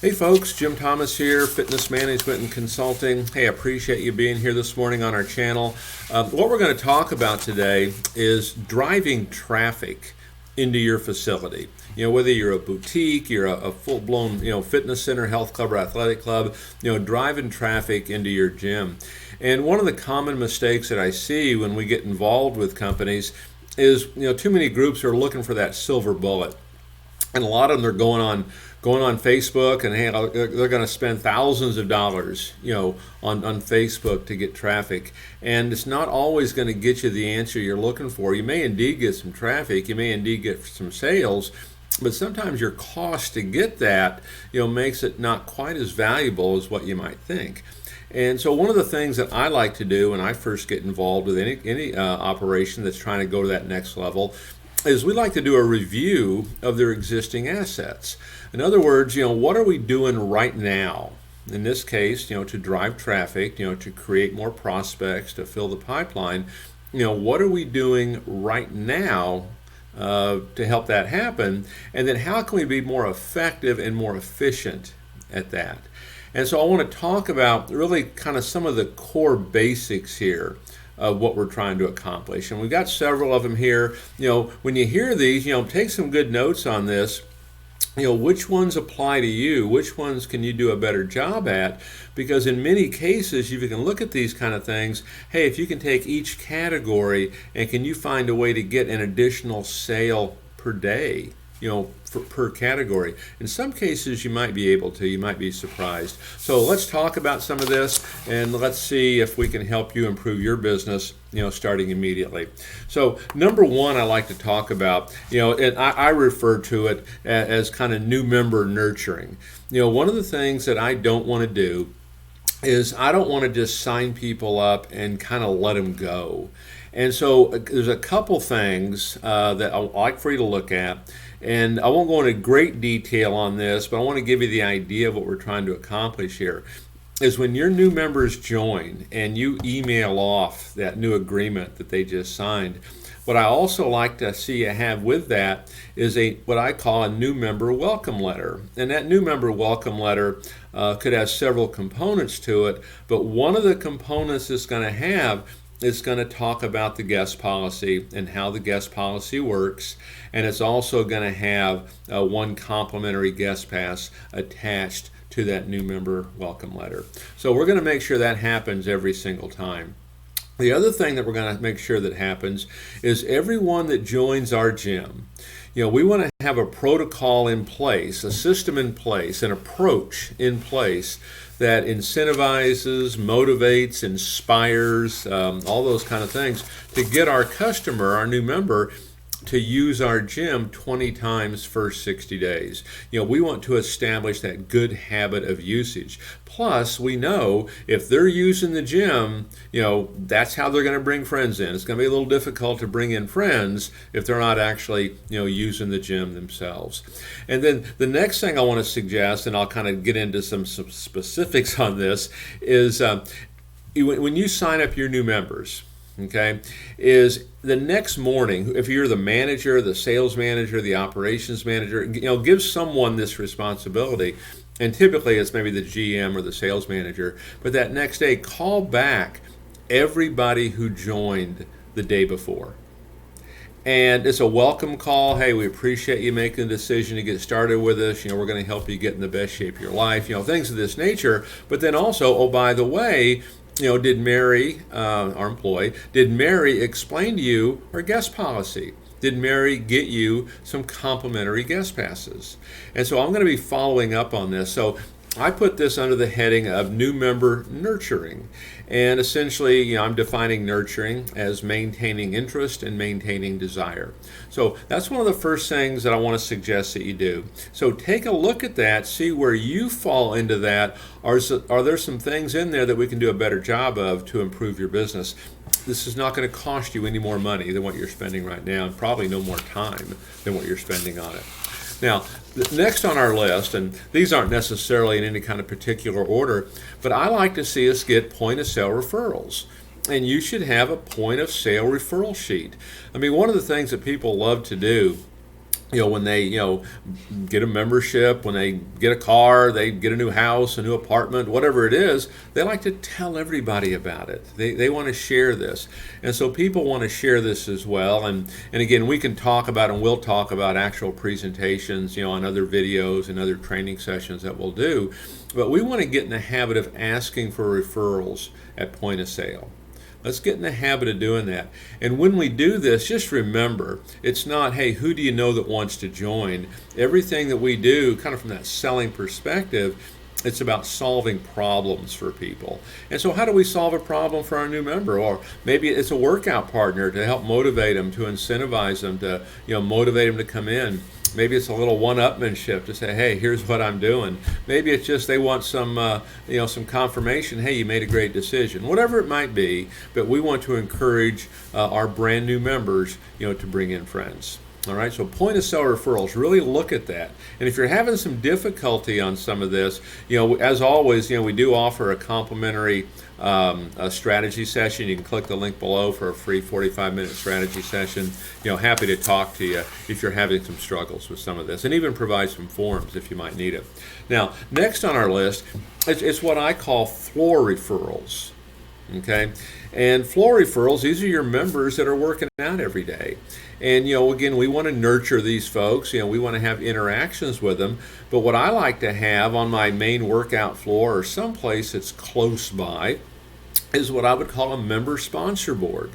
Hey folks, Jim Thomas here, Fitness Management and Consulting. Hey, I appreciate you being here this morning on our channel. What we're going to talk about today is driving traffic into your facility. Whether you're a boutique, you're a full-blown, fitness center, health club, or athletic club, driving traffic into your gym. And one of the common mistakes that I see when we get involved with companies is, too many groups are looking for that silver bullet. And a lot of them are going on Facebook, and hey, they're going to spend thousands of dollars, on Facebook to get traffic. And it's not always going to get you the answer you're looking for. You may indeed get some traffic, you may indeed get some sales, but sometimes your cost to get that, makes it not quite as valuable as what you might think. And so one of the things that I like to do when I first get involved with any operation that's trying to go to that next level is we like to do a review of their existing assets. In other words, what are we doing right now? In this case, to drive traffic, to create more prospects, to fill the pipeline, what are we doing right now to help that happen? And then how can we be more effective and more efficient at that? And so I want to talk about really kind of some of the core basics here of what we're trying to accomplish. And we've got several of them here. When you hear these, take some good notes on this. Which ones apply to you? Which ones can you do a better job at? Because in many cases, if you can look at these kind of things, hey, if you can take each category and can you find a way to get an additional sale per day, per category. In some cases, you might be able to. You might be surprised. So let's talk about some of this, and let's see if we can help you improve your business, starting immediately. So number one, I like to talk about, and I refer to it as kind of new member nurturing. One of the things that I don't want to do is I don't want to just sign people up and kind of let them go. And so there's a couple things that I'd like for you to look at. And I won't go into great detail on this, but I want to give you the idea of what we're trying to accomplish here. Is when your new members join and you email off that new agreement that they just signed, what I also like to see you have with that is what I call a new member welcome letter. And that new member welcome letter could have several components to it, but one of the components it's going to have is going to talk about the guest policy and how the guest policy works, and it's also going to have one complimentary guest pass attached to that new member welcome letter. So we're going to make sure that happens every single time. The other thing that we're going to make sure that happens is everyone that joins our gym, we want to have a protocol in place, a system in place, an approach in place that incentivizes, motivates, inspires, all those kind of things to get our customer, our new member, to use our gym 20 times first 60 days. We want to establish that good habit of usage. Plus, we know if they're using the gym, that's how they're going to bring friends in. It's going to be a little difficult to bring in friends if they're not actually, using the gym themselves. And then the next thing I want to suggest, and I'll kind of get into some specifics on this, is when you sign up your new members, okay, is the next morning, if you're the manager, the sales manager, the operations manager, give someone this responsibility. And typically it's maybe the GM or the sales manager. But that next day, call back everybody who joined the day before. And it's a welcome call. Hey, we appreciate you making the decision to get started with us. We're going to help you get in the best shape of your life. Things of this nature. But then also, oh, by the way, did Mary, our employee, did Mary explain to you her guest policy? Did Mary get you some complimentary guest passes? And so I'm going to be following up on this. So I put this under the heading of new member nurturing. And essentially, I'm defining nurturing as maintaining interest and maintaining desire. So that's one of the first things that I want to suggest that you do. So take a look at that, see where you fall into that. Are there some things in there that we can do a better job of to improve your business? This is not going to cost you any more money than what you're spending right now, and probably no more time than what you're spending on it. Now, next on our list, and these aren't necessarily in any kind of particular order, but I like to see us get point-of-sale referrals. And you should have a point-of-sale referral sheet. I mean, one of the things that people love to do when they, get a membership, when they get a car, they get a new house, a new apartment, whatever it is, they like to tell everybody about it. They want to share this. And so people want to share this as well. And again, we can talk about, and we'll talk about actual presentations, on other videos and other training sessions that we'll do. But we want to get in the habit of asking for referrals at point of sale. Let's get in the habit of doing that. And when we do this, just remember, it's not, hey, who do you know that wants to join? Everything that we do, kind of from that selling perspective, it's about solving problems for people. And so how do we solve a problem for our new member? Or maybe it's a workout partner to help motivate them, to incentivize them, to motivate them to come in. Maybe it's a little one-upmanship to say, hey, here's what I'm doing. Maybe it's just they want some some confirmation, hey, you made a great decision. Whatever it might be, but we want to encourage our brand new members, to bring in friends. All right, so point of sale referrals, really look at that. And if you're having some difficulty on some of this, as always, we do offer a complimentary a strategy session. You can click the link below for a free 45-minute strategy session. Happy to talk to you if you're having some struggles with some of this, and even provide some forms if you might need it. Now, next on our list is what I call floor referrals. Okay, and floor referrals, these are your members that are working out every day. And again, we want to nurture these folks. We want to have interactions with them. But what I like to have on my main workout floor or someplace that's close by is what I would call a member sponsor board.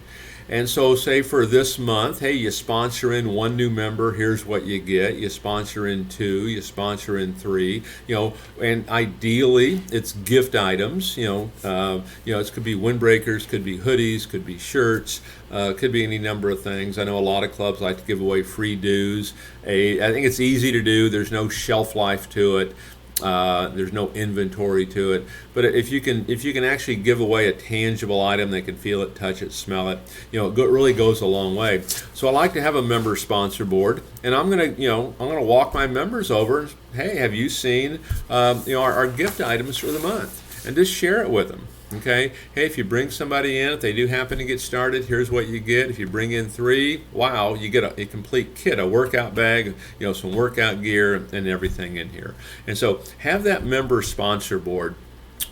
And so say for this month, hey, you sponsor in one new member, here's what you get. You sponsor in two, you sponsor in three, and ideally it's gift items, it could be windbreakers, could be hoodies, could be shirts, could be any number of things. I know a lot of clubs like to give away free dues. I think it's easy to do. There's no shelf life to it. There's no inventory to it, but if you can actually give away a tangible item, they can feel it, touch it, smell it. It really goes a long way. So I like to have a member sponsor board, and I'm gonna walk my members over and, hey, have you seen our gift items for the month, and just share it with them. Okay, hey, if you bring somebody in, if they do happen to get started, here's what you get. If you bring in three, wow, you get a complete kit, a workout bag, some workout gear and everything in here. And so have that member sponsor board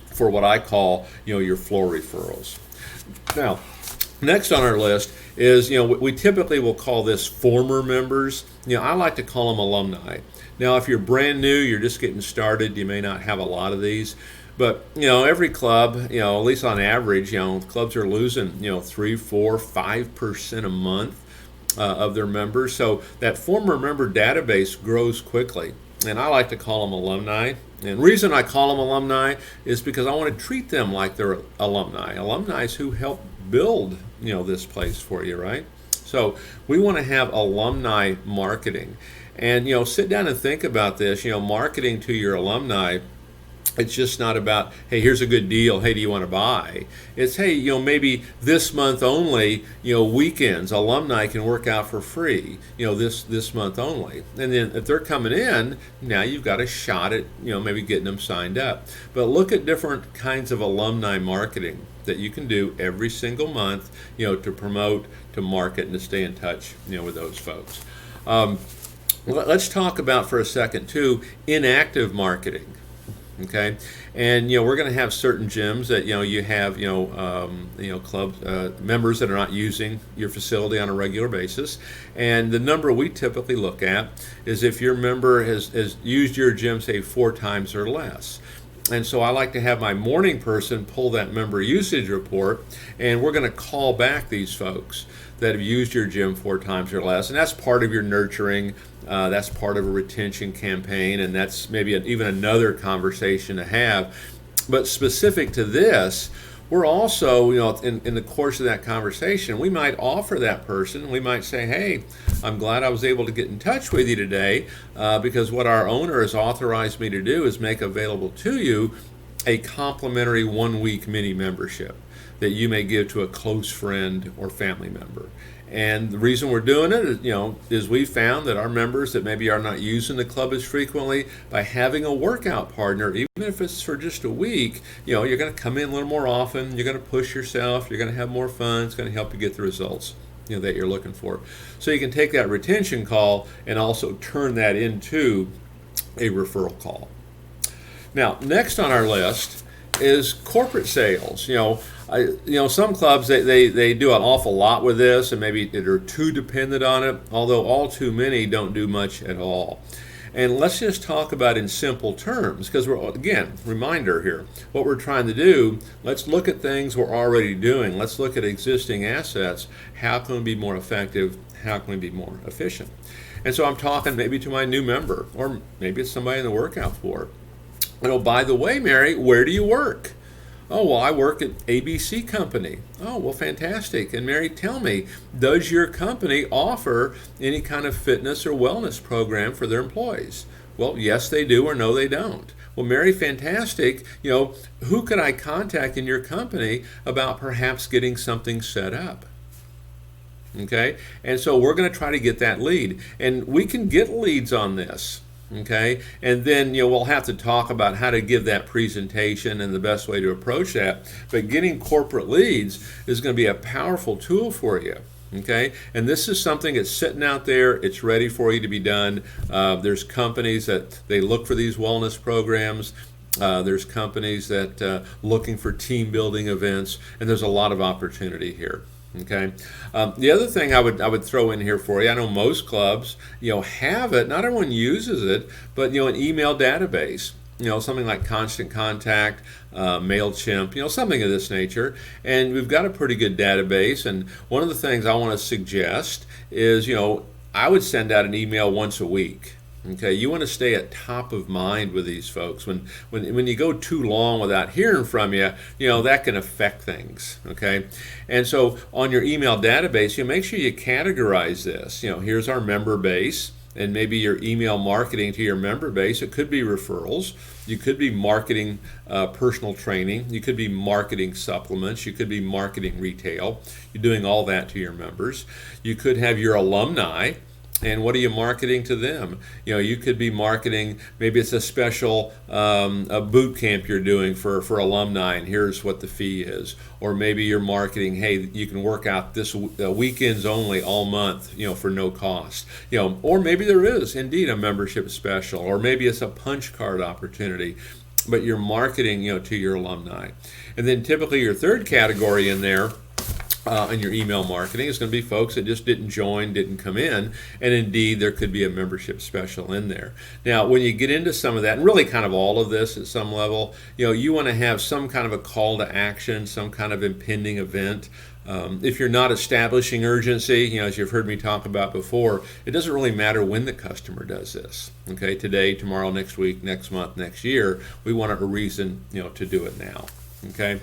for what I call, your floor referrals. Now, next on our list is, we typically will call this former members. I like to call them alumni. Now, if you're brand new, you're just getting started, you may not have a lot of these. But, every club, at least on average, clubs are losing, 3, 4, 5% a month of their members. So that former member database grows quickly. And I like to call them alumni. And the reason I call them alumni is because I want to treat them like they're alumni. Alumni is who helped build, this place for you, right? So we want to have alumni marketing. And, sit down and think about this, marketing to your alumni. It's just not about, hey, here's a good deal. Hey, do you want to buy? It's, hey, maybe this month only, weekends, alumni can work out for free, this month only. And then if they're coming in, now you've got a shot at, maybe getting them signed up. But look at different kinds of alumni marketing that you can do every single month, to promote, to market, and to stay in touch, with those folks. Let's talk about for a second, too, inactive marketing. Okay, and we're going to have certain gyms that you have club members that are not using your facility on a regular basis, and the number we typically look at is if your member has used your gym, say, 4 times or less. And so I like to have my morning person pull that member usage report, and we're going to call back these folks that have used your gym 4 times or less, and that's part of your nurturing. That's part of a retention campaign, and that's maybe even another conversation to have. But specific to this, we're also, in the course of that conversation, we might offer that person, we might say, hey, I'm glad I was able to get in touch with you today because what our owner has authorized me to do is make available to you a complimentary 1-week mini membership that you may give to a close friend or family member. And the reason we're doing it is we found that our members that maybe are not using the club as frequently, by having a workout partner, even if it's for just a week, you're going to come in a little more often, you're going to push yourself, you're going to have more fun, it's going to help you get the results that you're looking for. So you can take that retention call and also turn that into a referral call. Now, next on our list is corporate sales. Some clubs they do an awful lot with this, and maybe they're too dependent on it. Although all too many don't do much at all. And let's just talk about in simple terms, because again, reminder here, what we're trying to do, let's look at things we're already doing. Let's look at existing assets. How can we be more effective? How can we be more efficient? And so I'm talking maybe to my new member, or maybe it's somebody in the workout floor. By the way, Mary, where do you work? Oh, well, I work at ABC Company. Oh, well, fantastic. And Mary, tell me, does your company offer any kind of fitness or wellness program for their employees? Well, yes, they do, or no, they don't. Well, Mary, fantastic. Who could I contact in your company about perhaps getting something set up? Okay, and so we're going to try to get that lead. And we can get leads on this. Okay, and then we'll have to talk about how to give that presentation and the best way to approach that. But getting corporate leads is going to be a powerful tool for you. Okay, and this is something that's sitting out there. It's ready for you to be done. There's companies that they look for these wellness programs. There's companies that looking for team building events, and there's a lot of opportunity here. Okay. The other thing I would throw in here for you, I know most clubs have it. Not everyone uses it, but an email database. Something like Constant Contact, MailChimp, something of this nature. And we've got a pretty good database. And one of the things I want to suggest is I would send out an email once a week. Okay, you want to stay at top of mind with these folks. When you go too long without hearing from you, that can affect things. Okay, and so on your email database, make sure you categorize this. Here's our member base, and maybe your email marketing to your member base. It could be referrals. You could be marketing personal training. You could be marketing supplements. You could be marketing retail. You're doing all that to your members. You could have your alumni. And what are you marketing to them? You could be marketing, maybe it's a special a boot camp you're doing for alumni, and here's what the fee is. Or maybe you're marketing, hey, you can work out this weekends only all month, for no cost. Or maybe there is indeed a membership special, or maybe it's a punch card opportunity. But you're marketing, to your alumni. And then typically your third category in there, in your email marketing is going to be folks that just didn't join, didn't come in, and indeed there could be a membership special in there. Now, when you get into some of that, and really kind of all of this at some level, you want to have some kind of a call to action, some kind of impending event. If you're not establishing urgency, as you've heard me talk about before, it doesn't really matter when the customer does this. Okay, today, tomorrow, next week, next month, next year, we want a reason, to do it now. Okay.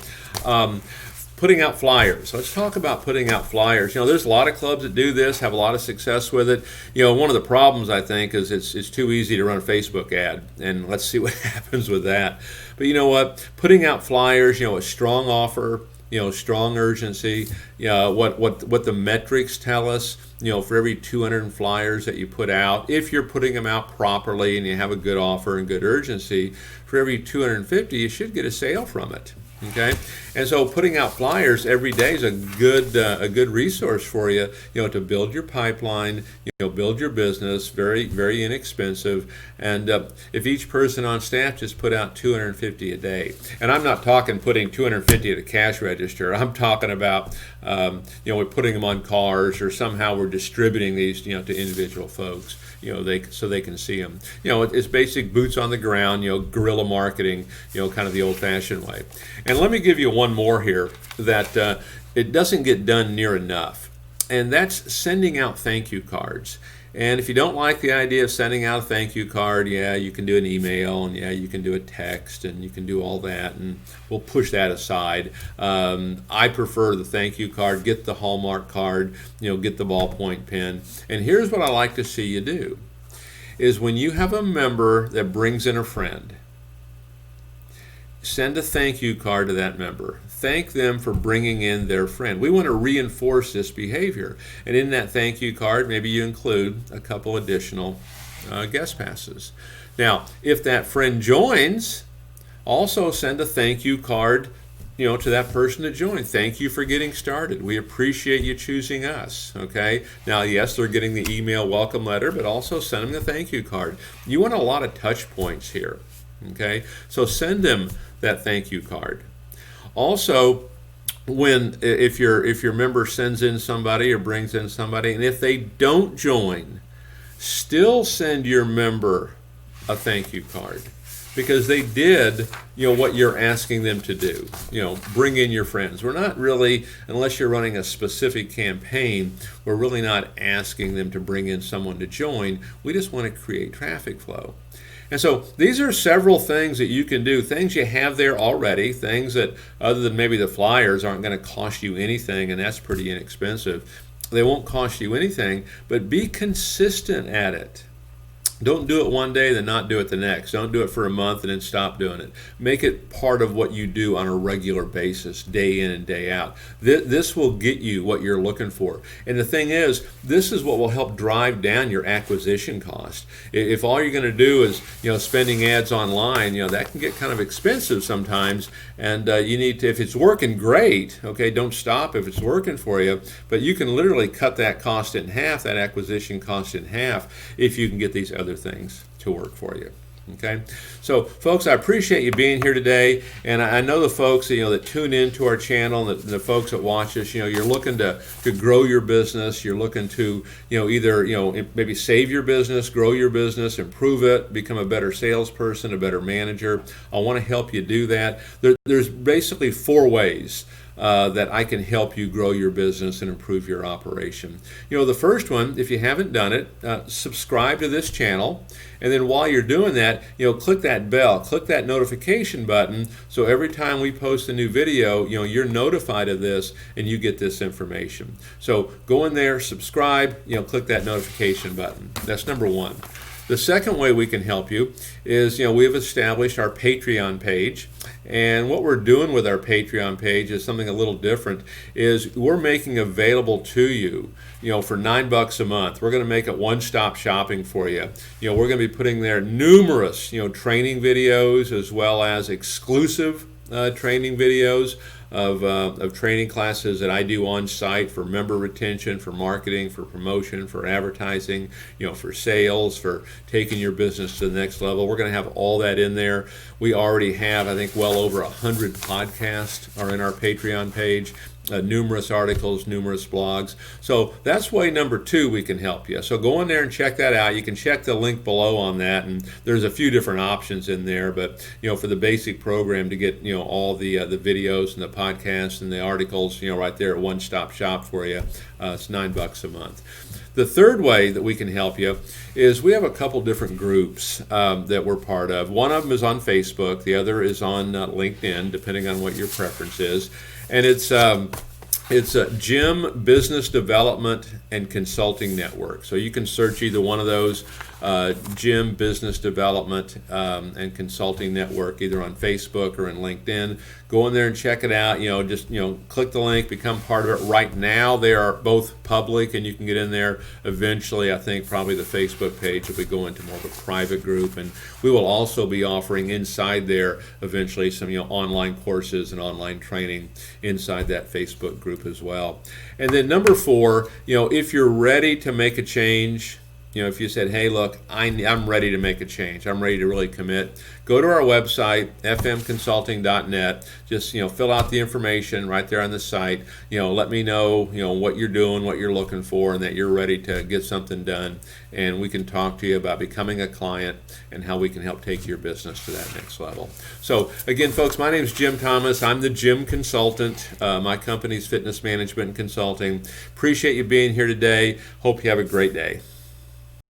Putting out flyers. Let's talk about putting out flyers. There's a lot of clubs that do this, have a lot of success with it. One of the problems, I think, is it's too easy to run a Facebook ad, and let's see what happens with that. But you know what? Putting out flyers, a strong offer, strong urgency, what the metrics tell us, for every 200 flyers that you put out, if you're putting them out properly and you have a good offer and good urgency, for every 250, you should get a sale from it. Okay, and so putting out flyers every day is a good resource for you, to build your pipeline, build your business. Very, very inexpensive. And if each person on staff just put out 250 a day, and I'm not talking putting 250 at a cash register. I'm talking about we're putting them on cars, or somehow we're distributing these to individual folks. So they can see them. It's basic boots on the ground, guerrilla marketing, kind of the old-fashioned way. And let me give you one more here that it doesn't get done near enough, and that's sending out thank you cards. And if you don't like the idea of sending out a thank you card, you can do an email, and you can do a text, and you can do all that, and we'll push that aside. I prefer the thank you card. Get the Hallmark card, get the ballpoint pen. And here's what I like to see you do, is when you have a member that brings in a friend, send a thank you card to that member. Thank them for bringing in their friend. We want to reinforce this behavior. And in that thank you card, maybe you include a couple additional guest passes. Now, if that friend joins, also send a thank you card to that person that joined, thank you for getting started. We appreciate you choosing us. Okay. Now, yes, they're getting the email welcome letter, but also send them the thank you card. You want a lot of touch points here. Okay. So send them that thank you card. Also, if your member sends in somebody or brings in somebody, and if they don't join, still send your member a thank you card, because they did what you're asking them to do. Bring in your friends. We're not really, unless you're running a specific campaign, we're really not asking them to bring in someone to join. We just want to create traffic flow. And so these are several things that you can do, things you have there already, things that, other than maybe the flyers, aren't going to cost you anything, and that's pretty inexpensive. They won't cost you anything, but be consistent at it. Don't do it one day, then not do it the next. Don't do it for a month and then stop doing it. Make it part of what you do on a regular basis, day in and day out. This will get you what you're looking for. And the thing is, this is what will help drive down your acquisition cost. If all you're going to do is, spending ads online, that can get kind of expensive sometimes. And you need to, if it's working, great. Okay, don't stop if it's working for you. But you can literally cut that cost in half, that acquisition cost in half, if you can get these other things to work for you. Okay, so folks, I appreciate you being here today, and I know the folks that tune into our channel, and the folks that watch us. You're looking to grow your business. You're looking to either maybe save your business, grow your business, improve it, become a better salesperson, a better manager. I want to help you do that. There's basically 4 ways that I can help you grow your business and improve your operation. The first one, if you haven't done it, subscribe to this channel, and then while you're doing that, click that bell, click that notification button, so every time we post a new video, you're notified of this and you get this information. So go in there, subscribe, click that notification button. That's number 1. The second way we can help you is, we've established our Patreon page, and what we're doing with our Patreon page is something a little different. Is we're making available to you, for $9 a month. We're going to make it one-stop shopping for you. We're going to be putting there numerous, training videos, as well as exclusive training videos of training classes that I do on site for member retention, for marketing, for promotion, for advertising, for sales, for taking your business to the next level. We're going to have all that in there. We already have, I think, well over 100 podcasts are in our Patreon page. Numerous articles, numerous blogs. So that's way number 2 we can help you. So go in there and check that out. You can check the link below on that, and there's a few different options in there. But for the basic program, to get all the videos and the podcasts and the articles, right there at one-stop shop for you, it's $9 a month. The third way that we can help you is we have a couple different groups that we're part of. One of them is on Facebook. The other is on LinkedIn, depending on what your preference is. And it's Jim Business Development and Consulting Network. So you can search either one of those, Jim Business Development and Consulting Network, either on Facebook or in LinkedIn. Go in there and check it out. Just click the link, become part of it. Right now, they are both public, and you can get in there. Eventually, I think probably the Facebook page will be going to more of a private group, and we will also be offering inside there eventually some online courses and online training inside that Facebook group as well. And then number 4, if you're ready to make a change, if you said, hey, look, I'm ready to make a change, I'm ready to really commit, go to our website, fmconsulting.net. Just, fill out the information right there on the site. Let me know, what you're doing, what you're looking for, and that you're ready to get something done. And we can talk to you about becoming a client and how we can help take your business to that next level. So again, folks, my name is Jim Thomas. I'm the Jim Consultant. My company's Fitness Management and Consulting. Appreciate you being here today. Hope you have a great day.